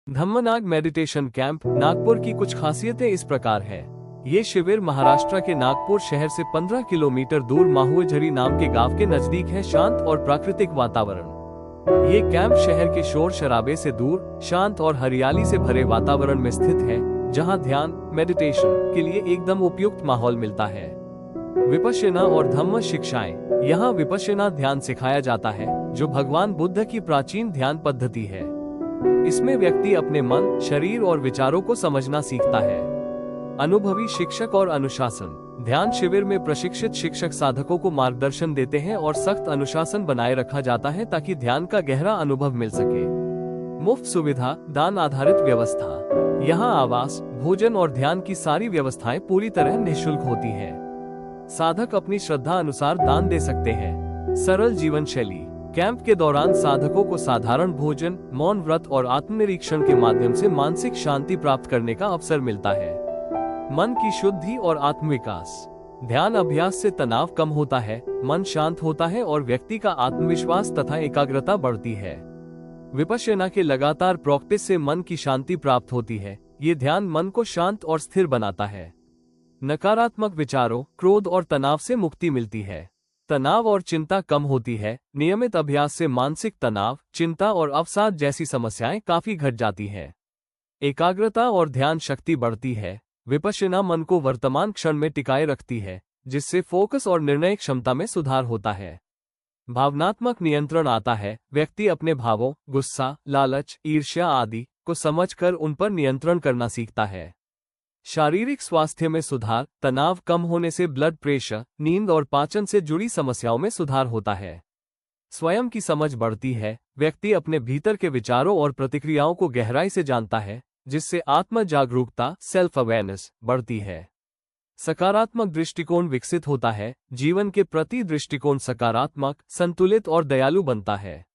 Dhammanag meditation camp Nagpur की कुछ खासियतें इस प्रकार है। ये शिविर महाराष्ट्र के नागपुर शहर से 15 किलोमीटर दूर माहुएझरी नाम के गांव के नजदीक है। शांत और प्राकृतिक वातावरण। ये कैंप शहर के शोर शराबे से दूर, शांत और हरियाली से भरे वातावरण में स्थित है, जहां ध्यान मेडिटेशन के लिए एकदम उपयुक्त माहौल मिलता है। विपश्यना और धम्म शिक्षाएं। यहाँ विपश्यना ध्यान सिखाया जाता है, जो भगवान बुद्ध की प्राचीन ध्यान पद्धति है। इसमें व्यक्ति अपने मन, शरीर और विचारों को समझना सीखता है। अनुभवी शिक्षक और अनुशासन। ध्यान शिविर में प्रशिक्षित शिक्षक साधकों को मार्गदर्शन देते हैं और सख्त अनुशासन बनाए रखा जाता है ताकि ध्यान का गहरा अनुभव मिल सके। मुफ्त सुविधा, दान आधारित व्यवस्था। यहाँ आवास, भोजन और ध्यान की सारी व्यवस्थाएं पूरी तरह निःशुल्क होती है। साधक अपनी श्रद्धा अनुसार दान दे सकते हैं। सरल जीवन शैली। कैंप के दौरान साधकों को साधारण भोजन, मौन व्रत और आत्मनिरीक्षण के माध्यम से मानसिक शांति प्राप्त करने का अवसर मिलता है। मन की शुद्धि और आत्मविकास। ध्यान अभ्यास से तनाव कम होता है, मन शांत होता है और व्यक्ति का आत्मविश्वास तथा एकाग्रता बढ़ती है। विपश्यना के लगातार प्रैक्टिस से मन की शांति प्राप्त होती है। ये ध्यान मन को शांत और स्थिर बनाता है। नकारात्मक विचारों, क्रोध और तनाव से मुक्ति मिलती है। तनाव और चिंता कम होती है। नियमित अभ्यास से मानसिक तनाव, चिंता और अवसाद जैसी समस्याएं काफी घट जाती है। एकाग्रता और ध्यान शक्ति बढ़ती है। विपश्यना मन को वर्तमान क्षण में टिकाए रखती है, जिससे फोकस और निर्णय क्षमता में सुधार होता है। भावनात्मक नियंत्रण आता है। व्यक्ति अपने भावों, गुस्सा, लालच, ईर्ष्या आदि को समझकर उन पर नियंत्रण करना सीखता है। शारीरिक स्वास्थ्य में सुधार। तनाव कम होने से ब्लड प्रेशर, नींद और पाचन से जुड़ी समस्याओं में सुधार होता है। स्वयं की समझ बढ़ती है। व्यक्ति अपने भीतर के विचारों और प्रतिक्रियाओं को गहराई से जानता है, जिससे आत्म जागरूकता सेल्फ अवेयरनेस बढ़ती है। सकारात्मक दृष्टिकोण विकसित होता है। जीवन के प्रति दृष्टिकोण सकारात्मक, संतुलित और दयालु बनता है।